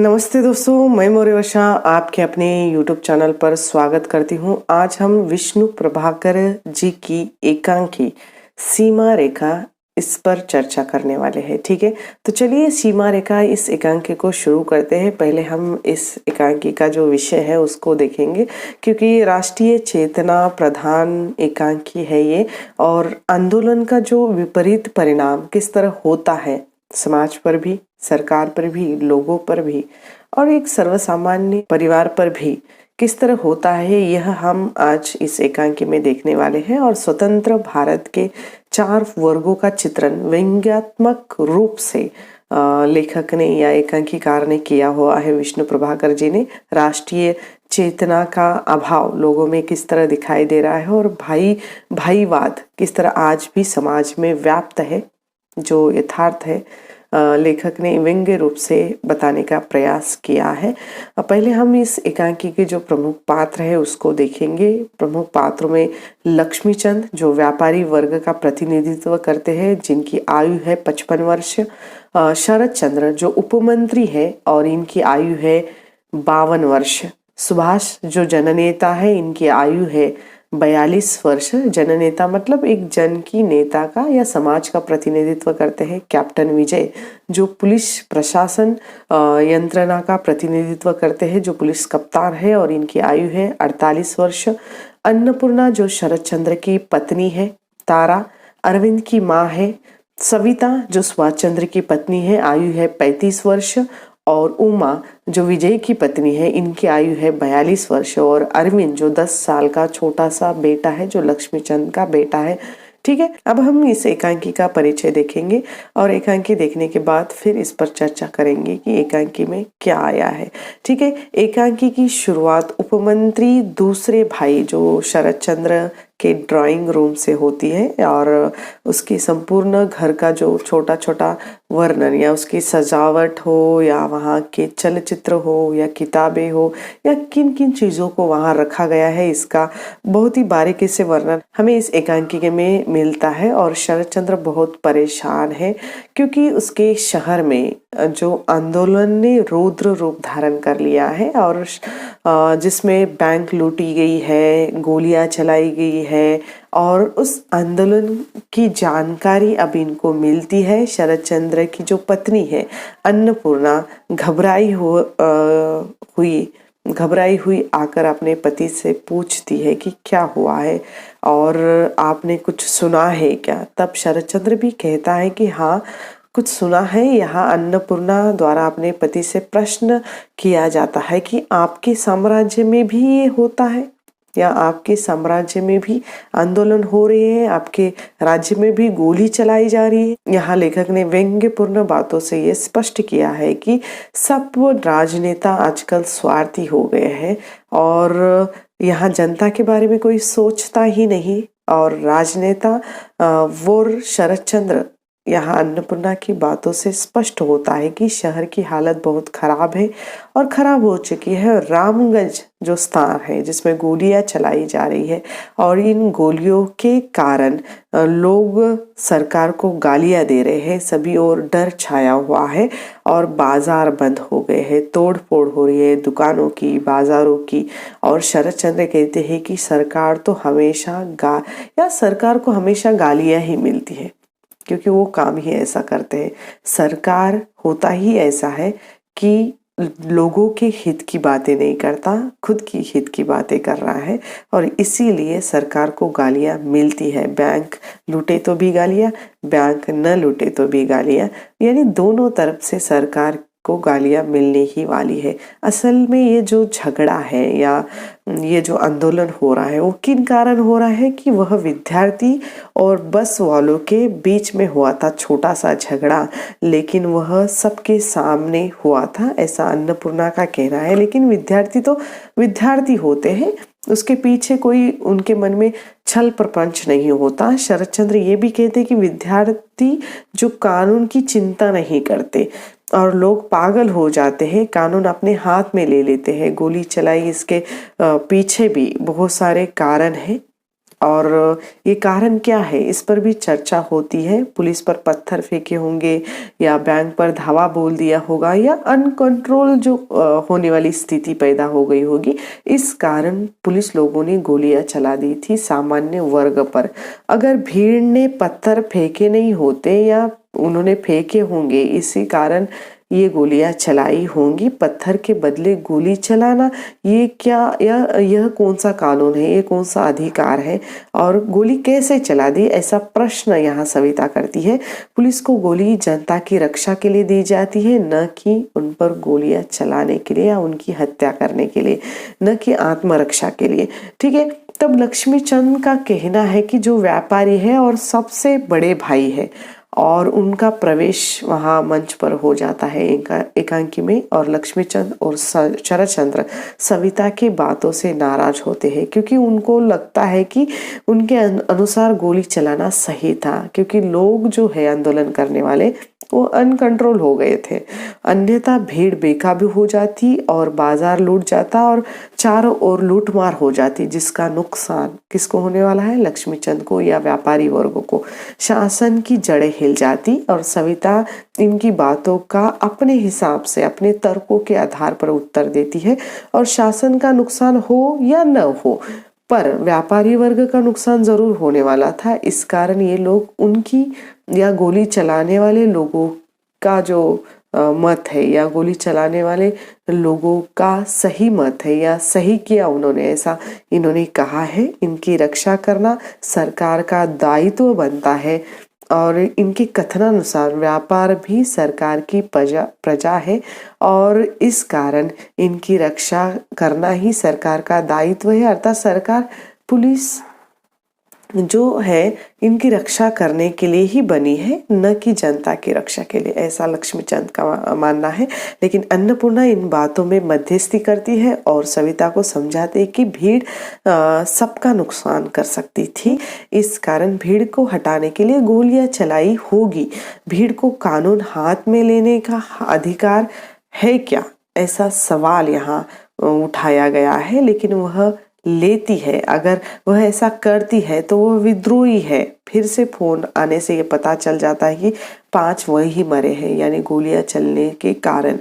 नमस्ते दोस्तों, मैं मौर्यवर्षा आपके अपने YouTube चैनल पर स्वागत करती हूँ। आज हम विष्णु प्रभाकर जी की एकांकी सीमा रेखा इस पर चर्चा करने वाले हैं। ठीक है, तो चलिए सीमा रेखा इस एकांकी को शुरू करते हैं। पहले हम इस एकांकी का जो विषय है उसको देखेंगे, क्योंकि राष्ट्रीय चेतना प्रधान एकांकी है ये, और आंदोलन का जो विपरीत परिणाम किस तरह होता है समाज पर भी, सरकार पर भी, लोगों पर भी और एक सर्वसामान्य परिवार पर भी किस तरह होता है, यह हम आज इस एकांकी में देखने वाले हैं। और स्वतंत्र भारत के 4 वर्गों का चित्रण व्यंग्यात्मक रूप से लेखक ने या एकांकीकार ने किया हुआ है। विष्णु प्रभाकर जी ने राष्ट्रीय चेतना का अभाव लोगों में किस तरह दिखाई दे रहा है और भाईवाद किस तरह आज भी समाज में व्याप्त है, जो यथार्थ है, लेखक ने व्यंग्य रूप से बताने का प्रयास किया है। पहले हम इस एकांकी के जो प्रमुख पात्र है उसको देखेंगे। प्रमुख पात्रों में लक्ष्मीचंद जो व्यापारी वर्ग का प्रतिनिधित्व करते हैं, जिनकी आयु है 55 वर्ष। शरद चंद्र जो उपमंत्री है और इनकी आयु है 52 वर्ष। सुभाष जो जननेता है, इनकी आयु है 42 वर्ष। जननेता मतलब एक जन की नेता का या समाज का प्रतिनिधित्व करते हैं। कैप्टन विजय जो पुलिस प्रशासन यंत्रणा का प्रतिनिधित्व करते हैं, जो पुलिस कप्तान है और इनकी आयु है 48 वर्ष। अन्नपूर्णा जो शरद चंद्र की पत्नी है। तारा अरविंद की माँ है। सविता जो सुभाष चंद्र की पत्नी है, आयु है 35 वर्ष। और उमा जो विजय की पत्नी है, इनकी आयु है 42 वर्ष। और अरविंद जो 10 साल का छोटा सा बेटा है, जो लक्ष्मीचंद का बेटा है। ठीक है, अब हम इस एकांकी का परिचय देखेंगे और एकांकी देखने के बाद फिर इस पर चर्चा करेंगे कि एकांकी में क्या आया है। ठीक है, एकांकी की शुरुआत उपमंत्री दूसरे भाई जो शरद चंद्र के ड्राइंग रूम से होती है और उसकी संपूर्ण घर का जो छोटा छोटा वर्णन या उसकी सजावट हो या वहाँ के चलचित्र हो या किताबें हो या किन किन चीज़ों को वहाँ रखा गया है, इसका बहुत ही बारीकी से वर्णन हमें इस एकांकी में मिलता है। और शरद चंद्र बहुत परेशान है क्योंकि उसके शहर में जो आंदोलन ने रौद्र रूप धारण कर लिया है और जिसमें बैंक लूटी गई है, गोलियां चलाई गई है और उस आंदोलन की जानकारी अब इनको मिलती है। शरद चंद्र की जो पत्नी है अन्नपूर्णा घबराई हुई आकर अपने पति से पूछती है कि क्या हुआ है और आपने कुछ सुना है क्या। तब शरद चंद्र भी कहता है कि हाँ, कुछ सुना है। यहाँ अन्नपूर्णा द्वारा अपने पति से प्रश्न किया जाता है कि आपके साम्राज्य में भी ये होता है या आपके साम्राज्य में भी आंदोलन हो रहे हैं, आपके राज्य में भी गोली चलाई जा रही है। यहाँ लेखक ने व्यंग्यपूर्ण बातों से ये स्पष्ट किया है कि सब राजनेता आजकल स्वार्थी हो गए हैं और यहाँ जनता के बारे में कोई सोचता ही नहीं। और राजनेता वो शरद चंद्र, यहाँ अन्नपूर्णा की बातों से स्पष्ट होता है कि शहर की हालत बहुत खराब है और खराब हो चुकी है। रामगंज जो स्थान है जिसमें गोलियां चलाई जा रही है और इन गोलियों के कारण लोग सरकार को गालियां दे रहे हैं। सभी ओर डर छाया हुआ है और बाजार बंद हो गए हैं, तोड़ फोड़ हो रही है दुकानों की, बाजारों की। और शरद चंद्र कहते हैं कि सरकार को हमेशा गालियां ही मिलती है, क्योंकि वो काम ही ऐसा करते हैं। सरकार होता ही ऐसा है कि लोगों के हित की बातें नहीं करता, खुद की हित की बातें कर रहा है और इसीलिए सरकार को गालियां मिलती है। बैंक लूटे तो भी गालियां, बैंक न लूटे तो भी गालियां, यानी दोनों तरफ से सरकार को गालियां मिलने ही वाली है। असल में ये जो झगड़ा है या ये जो आंदोलन हो रहा है वो किन कारण हो रहा है कि वह विद्यार्थी और बस वालों के बीच में हुआ था छोटा सा झगड़ा, लेकिन वह सबके सामने हुआ था, ऐसा अन्नपूर्णा का कहना है। लेकिन विद्यार्थी तो विद्यार्थी होते हैं, उसके पीछे कोई उनके मन में छल प्रपंच नहीं होता। शरद चंद्र ये भी कहते कि विद्यार्थी जो कानून की चिंता नहीं करते और लोग पागल हो जाते हैं, कानून अपने हाथ में ले लेते हैं, गोली चलाई, इसके पीछे भी बहुत सारे कारण हैं। और ये कारण क्या है, इस पर भी चर्चा होती है। पुलिस पर पत्थर फेंके होंगे या बैंक पर धावा बोल दिया होगा या अनकंट्रोल जो होने वाली स्थिति पैदा हो गई होगी, इस कारण पुलिस लोगों ने गोलियां चला दी थी सामान्य वर्ग पर। अगर भीड़ ने पत्थर फेंके नहीं होते या उन्होंने फेंके होंगे, इसी कारण ये गोलियां चलाई होंगी। पत्थर के बदले गोली चलाना, ये क्या, यह कौन सा कानून है, ये कौन सा अधिकार है और गोली कैसे चला दी, ऐसा प्रश्न यहाँ सविता करती है। पुलिस को गोली जनता की रक्षा के लिए दी जाती है, न कि उन पर गोलियां चलाने के लिए या उनकी हत्या करने के लिए, न कि आत्मरक्षा के लिए। ठीक है, तब लक्ष्मीचंद का कहना है कि जो व्यापारी है और सबसे बड़े भाई है और उनका प्रवेश वहां मंच पर हो जाता है एकांकी में, और लक्ष्मीचंद और शरतचंद्र सविता की बातों से नाराज होते हैं क्योंकि उनको लगता है कि उनके अनुसार गोली चलाना सही था, क्योंकि लोग जो है आंदोलन करने वाले वो अनकंट्रोल हो गए थे। अन्यथा भीड़ बेकाबू हो जाती और बाजार लूट जाता और चारों ओर लूटमार हो जाती, जिसका नुकसान किसको होने वाला है, लक्ष्मीचंद को या व्यापारी वर्गों को। शासन की जड़ें हिल जाती और सविता इनकी बातों का अपने हिसाब से अपने तर्कों के आधार पर उत्तर देती है, और शासन का नुकसान हो या न हो, पर व्यापारी वर्ग का नुकसान जरूर होने वाला था। इस कारण ये लोग उनकी या गोली चलाने वाले लोगों का जो मत है या गोली चलाने वाले लोगों का सही मत है या सही किया उन्होंने, ऐसा इन्होंने कहा है। इनकी रक्षा करना सरकार का दायित्व बनता है और इनके कथनानुसार व्यापार भी सरकार की प्रजा है और इस कारण इनकी रक्षा करना ही सरकार का दायित्व है। अर्थात सरकार, पुलिस जो है इनकी रक्षा करने के लिए ही बनी है, न कि जनता की रक्षा के लिए, ऐसा लक्ष्मीचंद का मानना है। लेकिन अन्नपूर्णा इन बातों में मध्यस्थी करती है और सविता को समझाते कि भीड़ सबका नुकसान कर सकती थी, इस कारण भीड़ को हटाने के लिए गोलियां चलाई होगी। भीड़ को कानून हाथ में लेने का अधिकार है क्या, ऐसा सवाल यहाँ उठाया गया है, लेकिन वह लेती है। अगर वह ऐसा करती है तो वह विद्रोही है। फिर से फोन आने से ये पता चल जाता है कि 5 वही मरे हैं, यानी गोलियां चलने के कारण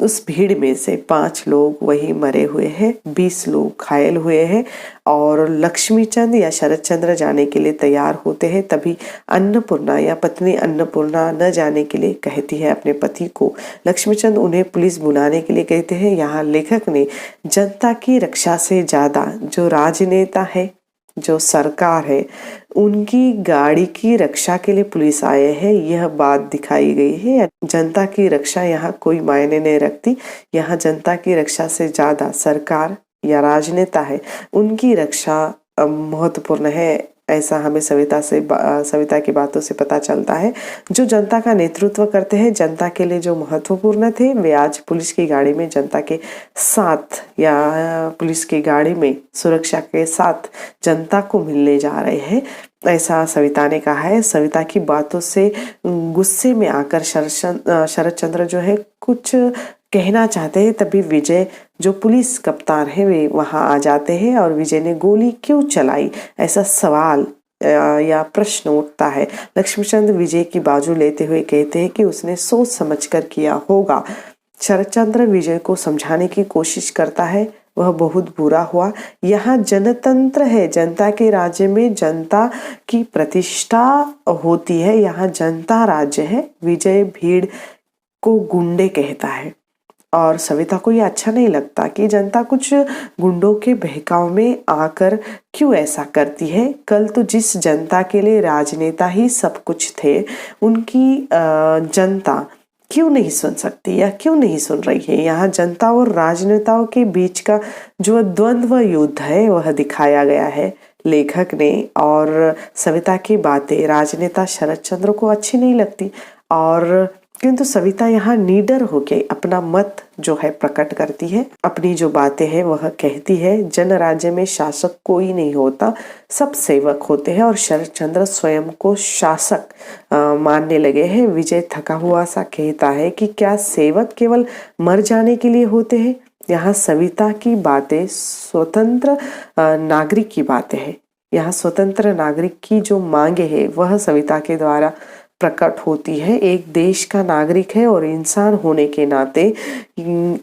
उस भीड़ में से 5 लोग वही मरे हुए हैं, 20 लोग घायल हुए हैं और लक्ष्मीचंद या शरतचंद्र जाने के लिए तैयार होते हैं। तभी अन्नपूर्णा या पत्नी अन्नपूर्णा न जाने के लिए कहती है अपने पति को। लक्ष्मीचंद उन्हें पुलिस बुलाने के लिए कहते हैं। यहाँ लेखक ने जनता की रक्षा से ज्यादा जो राजनेता है, जो सरकार है, उनकी गाड़ी की रक्षा के लिए पुलिस आए हैं, यह बात दिखाई गई है। जनता की रक्षा यहाँ कोई मायने नहीं रखती। यहाँ जनता की रक्षा से ज्यादा सरकार या राजनेता है, उनकी रक्षा महत्वपूर्ण है, ऐसा हमें सविता की बातों से पता चलता है। जो जनता का नेतृत्व करते हैं, जनता के लिए जो महत्वपूर्ण थे, वे आज पुलिस की गाड़ी में जनता के साथ या पुलिस की गाड़ी में सुरक्षा के साथ जनता को मिलने जा रहे हैं, ऐसा सविता ने कहा है। सविता की बातों से गुस्से में आकर शरतचंद्र जो है कुछ कहना चाहते हैं, तभी विजय जो पुलिस कप्तान है वे वहां आ जाते हैं और विजय ने गोली क्यों चलाई, ऐसा सवाल या प्रश्न उठता है। लक्ष्मीचंद विजय की बाजू लेते हुए कहते हैं कि उसने सोच समझकर किया होगा। शरतचंद्र विजय को समझाने की कोशिश करता है, वह बहुत बुरा हुआ। यहाँ जनतंत्र है, जनता के राज्य में जनता की प्रतिष्ठा होती है, यहाँ जनता राज्य है। विजय भीड़ को गुंडे कहता है और सविता को ये अच्छा नहीं लगता कि जनता कुछ गुंडों के बहकाव में आकर क्यों ऐसा करती है। कल तो जिस जनता के लिए राजनेता ही सब कुछ थे, उनकी जनता क्यों नहीं सुन सकती या क्यों नहीं सुन रही है। यहाँ जनता और राजनेताओं के बीच का जो द्वंद्व युद्ध है वह दिखाया गया है लेखक ने। और सविता की बातें राजनेता शरतचंद्र को अच्छी नहीं लगती, और किंतु सविता यहाँ निडर होके अपना मत जो है प्रकट करती है। अपनी जो बातें हैं वह कहती है। जन राज्य में शासक कोई नहीं होता, सब सेवक होते हैं और शरतचंद्र स्वयं को शासक मानने लगे हैं। विजय थका हुआ सा कहता है कि क्या सेवक केवल मर जाने के लिए होते हैं। यहाँ सविता की बातें स्वतंत्र नागरिक की बातें हैं। यहाँ स्वतंत्र नागरिक की जो मांगे है वह संविधान के द्वारा प्रकट होती है। एक देश का नागरिक है और इंसान होने के नाते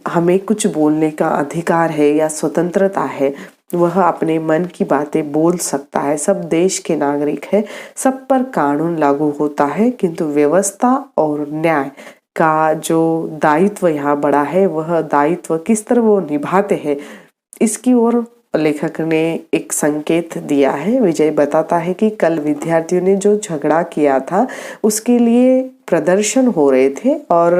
हमें कुछ बोलने का अधिकार है या स्वतंत्रता है, वह अपने मन की बातें बोल सकता है। सब देश के नागरिक है, सब पर कानून लागू होता है, किंतु व्यवस्था और न्याय का जो दायित्व यहाँ बड़ा है, वह दायित्व किस तरह वो निभाते हैं इसकी ओर लेखक ने एक संकेत दिया है। विजय बताता है कि कल विद्यार्थियों ने जो झगड़ा किया था उसके लिए प्रदर्शन हो रहे थे और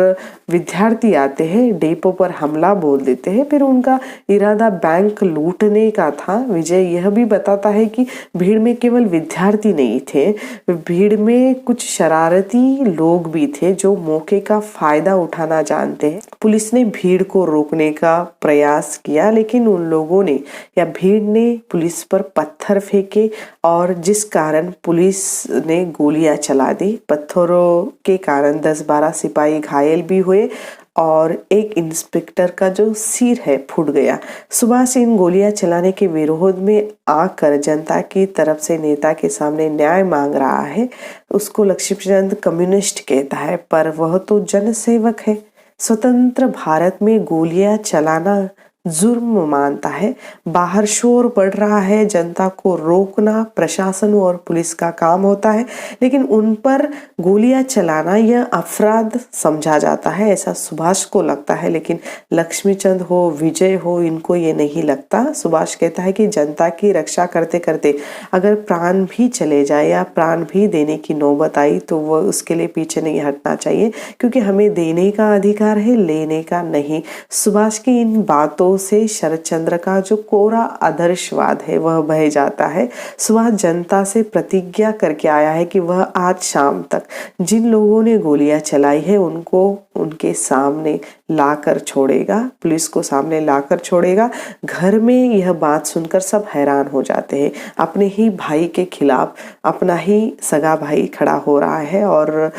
विद्यार्थी आते हैं, डेपो पर हमला बोल देते हैं, फिर उनका इरादा बैंक लूटने का था। विजय यह भी बताता है कि भीड़ में केवल विद्यार्थी नहीं थे, भीड़ में कुछ शरारती लोग भी थे जो मौके का फायदा उठाना जानते हैं। पुलिस ने भीड़ को रोकने का प्रयास किया, लेकिन उन लोगों ने या भीड़ ने पुलिस पर पत्थर फेंके और जिस कारण पुलिस ने गोलियां चला दी। पत्थरों के कारण 10-12 सिपाही घायल भी हुए और एक इंस्पेक्टर का जो सिर है फूट गया। सुभाष इन गोलियां चलाने के विरोध में आकर जनता की तरफ से नेता के सामने न्याय मांग रहा है। उसको लक्ष्मीचंद कम्युनिस्ट कहता है, पर वह तो जनसेवक है। स्वतंत्र भारत में गोलियां चलाना जुर्म मानता है। बाहर शोर बढ़ रहा है, जनता को रोकना प्रशासन और पुलिस का काम होता है, लेकिन उन पर गोलियां चलाना यह अपराध समझा जाता है, ऐसा सुभाष को लगता है। लेकिन लक्ष्मीचंद हो, विजय हो, इनको ये नहीं लगता। सुभाष कहता है कि जनता की रक्षा करते करते अगर प्राण भी चले जाए या प्राण भी देने की नौबत आई तो वह उसके लिए पीछे नहीं हटना चाहिए, क्योंकि हमें देने का अधिकार है, लेने का नहीं। सुभाष की इन बातों से शरद चंद्र का जो कोरा आदर्शवाद है वह बह जाता है। सुभाष जनता से प्रतिज्ञा करके आया है कि वह आज शाम तक जिन लोगों ने गोलियां चलाई है उनको उनके सामने लाकर छोड़ेगा, पुलिस को सामने लाकर छोड़ेगा। घर में यह बात सुनकर सब हैरान हो जाते हैं। अपने ही भाई के खिलाफ अपना ही सगा भाई खड़ा हो रहा है और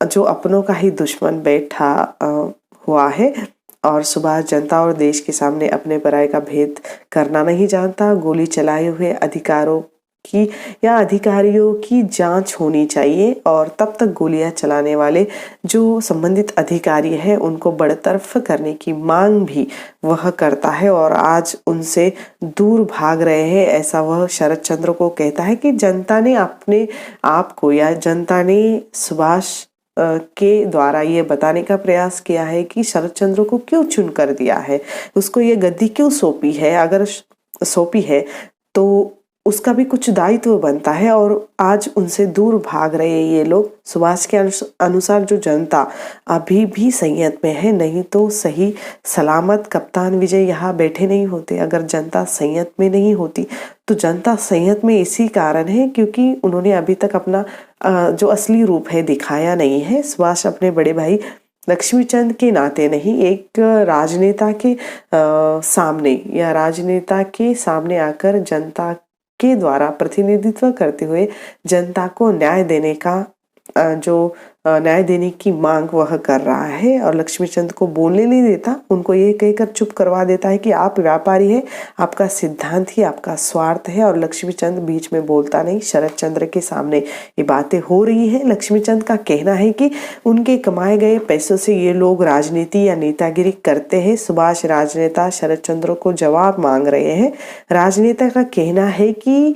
जो अपनों का ही दुश्मन बैठा हुआ है। और सुभाष जनता और देश के सामने अपने पराये का भेद करना नहीं जानता। गोली चलाए हुए अधिकारों की या अधिकारियों की जांच होनी चाहिए और तब तक गोलियां चलाने वाले जो संबंधित अधिकारी हैं उनको बरतरफ करने की मांग भी वह करता है और आज उनसे दूर भाग रहे हैं, ऐसा वह शरद चंद्र को कहता है कि जनता ने अपने आप को या जनता ने सुभाष के द्वारा ये बताने का प्रयास किया है कि शरद चंद्र को क्यों चुन कर दिया है, उसको ये गद्दी क्यों सौंपी है। अगर सौंपी है तो उसका भी कुछ दायित्व बनता है और आज उनसे दूर भाग रहे हैं ये लोग। सुभाष के अनुसार जो जनता अभी भी संयत में है, नहीं तो सही सलामत कप्तान विजय यहाँ बैठे नहीं होते। अगर जनता संयत में नहीं होती तो जनता संयत में इसी कारण है क्योंकि उन्होंने अभी तक अपना जो असली रूप है दिखाया नहीं है। सुभाष अपने बड़े भाई लक्ष्मीचंद के नाते नहीं, एक राजनेता के सामने या राजनेता के सामने आकर जनता के द्वारा प्रतिनिधित्व करते हुए जनता को न्याय देने का जो न्याय देने की मांग वह कर रहा है और लक्ष्मीचंद को बोलने नहीं देता। उनको ये कहकर चुप करवा देता है कि आप व्यापारी है, आपका सिद्धांत ही आपका स्वार्थ है। और लक्ष्मीचंद बीच में बोलता नहीं। शरद चंद्र के सामने ये बातें हो रही है। लक्ष्मीचंद का कहना है कि उनके कमाए गए पैसों से ये लोग राजनीति या नेतागिरी करते हैं। सुभाष राजनेता शरद चंद्र को जवाब मांग रहे हैं। राजनेता का कहना है कि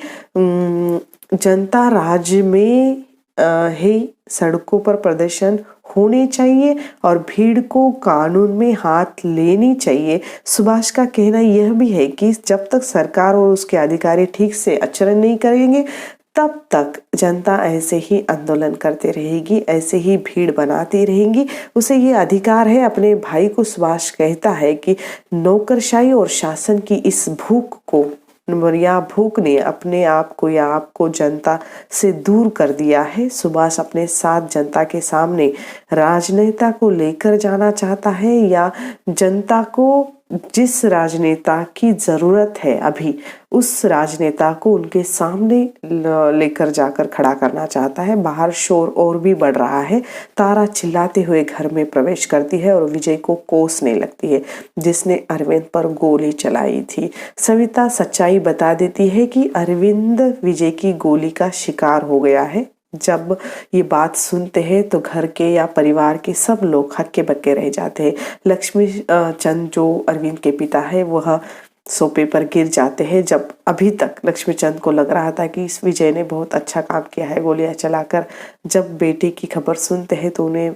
जनता राज्य में है, सड़कों पर प्रदर्शन होने चाहिए और भीड़ को कानून में हाथ लेनी चाहिए। सुभाष का कहना यह भी है कि जब तक सरकार और उसके अधिकारी ठीक से आचरण नहीं करेंगे तब तक जनता ऐसे ही आंदोलन करते रहेगी, ऐसे ही भीड़ बनाती रहेगी। उसे ये अधिकार है। अपने भाई को सुभाष कहता है कि नौकरशाही और शासन की इस भूख को या भूख ने अपने आप को या आपको जनता से दूर कर दिया है। सुभाष अपने साथ जनता के सामने राजनेता को लेकर जाना चाहता है या जनता को जिस राजनेता की जरूरत है अभी, उस राजनेता को उनके सामने लेकर जाकर खड़ा करना चाहता है। बाहर शोर और भी बढ़ रहा है। तारा चिल्लाते हुए घर में प्रवेश करती है और विजय को कोसने लगती है, जिसने अरविंद पर गोली चलाई थी। सविता सच्चाई बता देती है कि अरविंद विजय की गोली का शिकार हो गया है। जब ये बात सुनते हैं तो घर के या परिवार के सब लोग हक्के बक्के रह जाते हैं। लक्ष्मी चंद जो अरविंद के पिता है वह सोफे पर गिर जाते हैं। जब अभी तक लक्ष्मी चंद को लग रहा था कि इस विजय ने बहुत अच्छा काम किया है गोलियां चलाकर, जब बेटे की खबर सुनते हैं तो उन्हें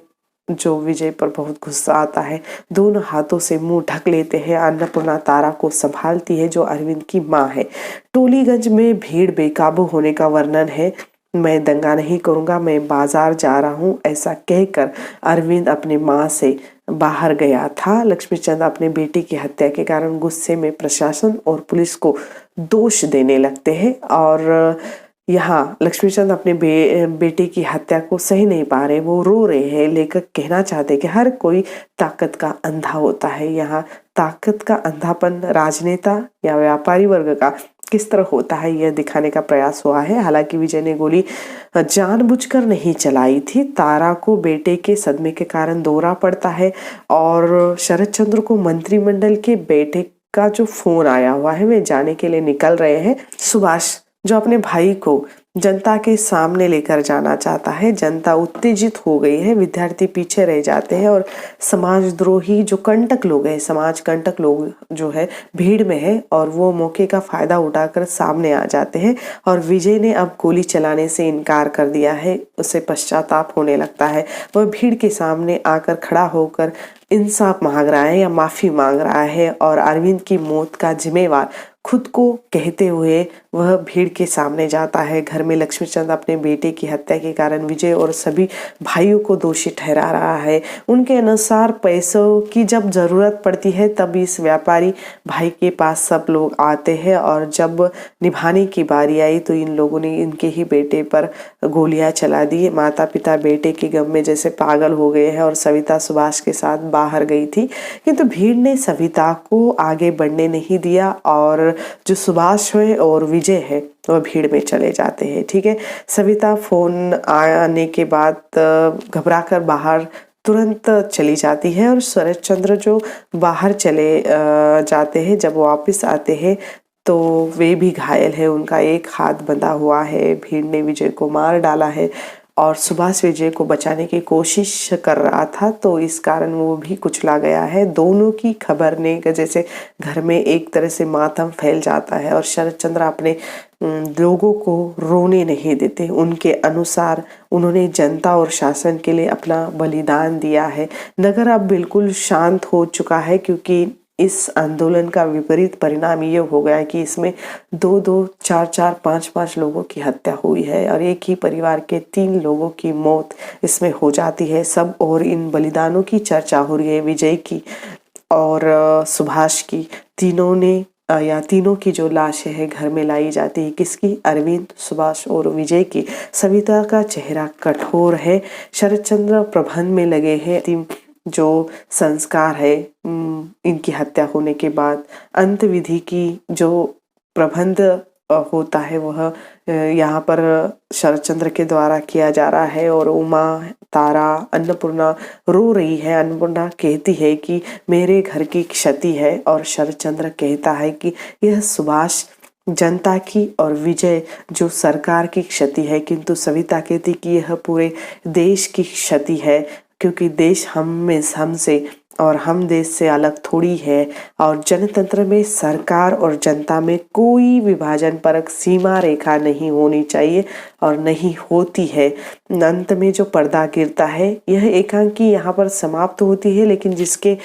जो विजय पर बहुत गुस्सा आता है। दोनों हाथों से मुंह ढक लेते हैं। अन्नपूर्णा तारा को संभालती है जो अरविंद की माँ है। टोलीगंज में भीड़ बेकाबू होने का वर्णन है। मैं दंगा नहीं करूंगा, मैं बाजार जा रहा हूँ, ऐसा कहकर अरविंद अपनी माँ से बाहर गया था। लक्ष्मीचंद अपने बेटे की हत्या के कारण गुस्से में प्रशासन और पुलिस को दोष देने लगते हैं और यहाँ लक्ष्मीचंद अपने बेटे की हत्या को सही नहीं पा रहे, वो रो रहे हैं। लेखक कहना चाहते हैं कि हर कोई ताकत का अंधा होता है। यहाँ ताकत का अंधापन राजनेता या व्यापारी वर्ग का किस तरह होता है यह दिखाने का प्रयास हुआ है। हालांकि विजय ने गोली जानबूझकर नहीं चलाई थी। तारा को बेटे के सदमे के कारण दौरा पड़ता है और शरद चंद्र को मंत्रिमंडल के बैठक का जो फोन आया हुआ है वे जाने के लिए निकल रहे हैं। सुभाष जो अपने भाई को जनता के सामने लेकर जाना चाहता है। जनता उत्तेजित हो गई है, विद्यार्थी पीछे रह जाते हैं और समाजद्रोही जो कंटक लोग हैं, समाज कंटक लोग जो है भीड़ में है और वो मौके का फायदा उठाकर सामने आ जाते हैं। और विजय ने अब गोली चलाने से इनकार कर दिया है, उसे पश्चाताप होने लगता है। वह भीड़ के सामने आकर खड़ा होकर इंसाफ मांग रहा है या माफी मांग रहा है और अरविंद की मौत का जिम्मेवार खुद को कहते हुए वह भीड़ के सामने जाता है। घर में लक्ष्मीचंद अपने बेटे की हत्या के कारण विजय और सभी भाइयों को दोषी ठहरा रहा है। उनके अनुसार पैसों की जब जरूरत पड़ती है तब इस व्यापारी भाई के पास सब लोग आते हैं और जब निभाने की बारी आई तो इन लोगों ने इनके ही बेटे पर गोलियां चला दी। माता पिता बेटे के गम में जैसे पागल हो गए हैं और सविता सुभाष के साथ बाहर गई थी, किंतु भीड़ ने सविता को आगे बढ़ने नहीं दिया और जो सुभाष है और विजय है वह भीड़ में चले जाते हैं। ठीक है, सविता फोन आने के बाद घबराकर बाहर तुरंत चली जाती है और शरद चंद्र जो बाहर चले जाते हैं, जब वापस आते हैं तो वे भी घायल है, उनका एक हाथ बंधा हुआ है। भीड़ ने विजय को मार डाला है और सुभाष विजय को बचाने की कोशिश कर रहा था तो इस कारण वो भी कुचला गया है। दोनों की खबर ने जैसे घर में एक तरह से मातम फैल जाता है और शरद चंद्र अपने लोगों को रोने नहीं देते। उनके अनुसार उन्होंने जनता और शासन के लिए अपना बलिदान दिया है। नगर अब बिल्कुल शांत हो चुका है क्योंकि इस आंदोलन का विपरीत परिणाम ये हो गया कि इसमें 2-2, 4-4, 5-5 लोगों की हत्या हुई है और एक ही परिवार के 3 लोगों की मौत इसमें हो जाती है। सब और इन बलिदानों की चर्चा हो रही है, विजय की और सुभाष की। तीनों की जो लाशें हैं घर में लाई जाती है। किसकी? अरविंद, सुभाष और विजय की। सविता का चेहरा कठोर है। शरद चंद्र प्रबंध में लगे हैं। जो संस्कार है इनकी हत्या होने के बाद अंत विधि की जो प्रबंध होता है वह यहाँ पर शरद चंद्र के द्वारा किया जा रहा है और उमा, तारा, अन्नपूर्णा रो रही है। अन्नपूर्णा कहती है कि मेरे घर की क्षति है और शरद चंद्र कहता है कि यह सुभाष जनता की और विजय जो सरकार की क्षति है, किंतु सविता कहती कि यह पूरे देश की क्षति है क्योंकि देश हमसे और हम देश से अलग थोड़ी है और जनतंत्र में सरकार और जनता में कोई विभाजन परक सीमा रेखा नहीं होनी चाहिए और नहीं होती है। अंत में जो पर्दा गिरता है यह एकांकी यहाँ पर समाप्त होती है, लेकिन जिसके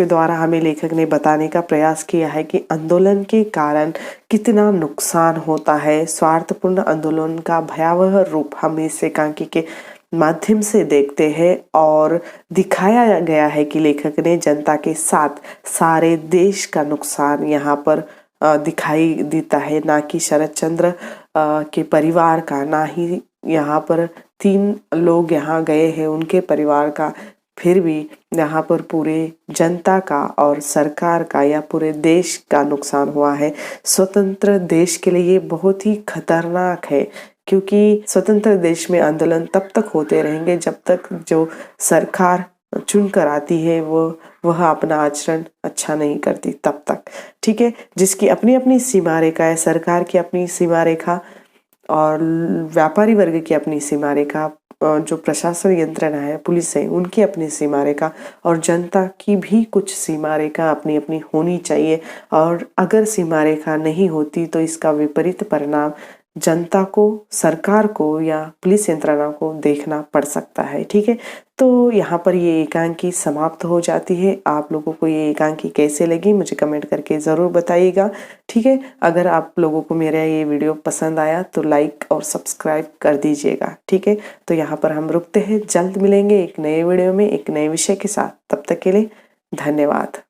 द्वारा हमें लेखक ने बताने का प्रयास किया है कि आंदोलन के कारण कितना नुकसान होता है। स्वार्थपूर्ण आंदोलन का भयावह रूप हम इस एकांकी के माध्यम से देखते हैं और दिखाया गया है कि लेखक ने जनता के साथ सारे देश का नुकसान यहाँ पर दिखाई देता है, ना कि शरद चंद्र के परिवार का, ना ही यहाँ पर 3 लोग यहाँ गए हैं उनके परिवार का फिर भी यहाँ पर पूरे जनता का और सरकार का या पूरे देश का नुकसान हुआ है। स्वतंत्र देश के लिए ये बहुत ही खतरनाक है, क्योंकि स्वतंत्र देश में आंदोलन तब तक होते रहेंगे जब तक जो सरकार चुन कर आती है वह अपना आचरण अच्छा नहीं करती तब तक। ठीक है, जिसकी अपनी अपनी सीमा रेखा है, सरकार की अपनी सीमा रेखा और व्यापारी वर्ग की अपनी सीमा रेखा, जो प्रशासन यंत्रणा है, पुलिस है, उनकी अपनी सीमा रेखा और जनता की भी कुछ सीमा रेखा अपनी अपनी होनी चाहिए। और अगर सीमा रेखा नहीं होती तो इसका विपरीत परिणाम जनता को, सरकार को या पुलिस यंत्रणा को देखना पड़ सकता है। ठीक है, तो यहाँ पर ये एकांकी समाप्त हो जाती है। आप लोगों को ये एकांकी कैसे लगी मुझे कमेंट करके ज़रूर बताइएगा। ठीक है, अगर आप लोगों को मेरा ये वीडियो पसंद आया तो लाइक और सब्सक्राइब कर दीजिएगा। ठीक है, तो यहाँ पर हम रुकते हैं, जल्द मिलेंगे एक नए वीडियो में एक नए विषय के साथ। तब तक के लिए धन्यवाद।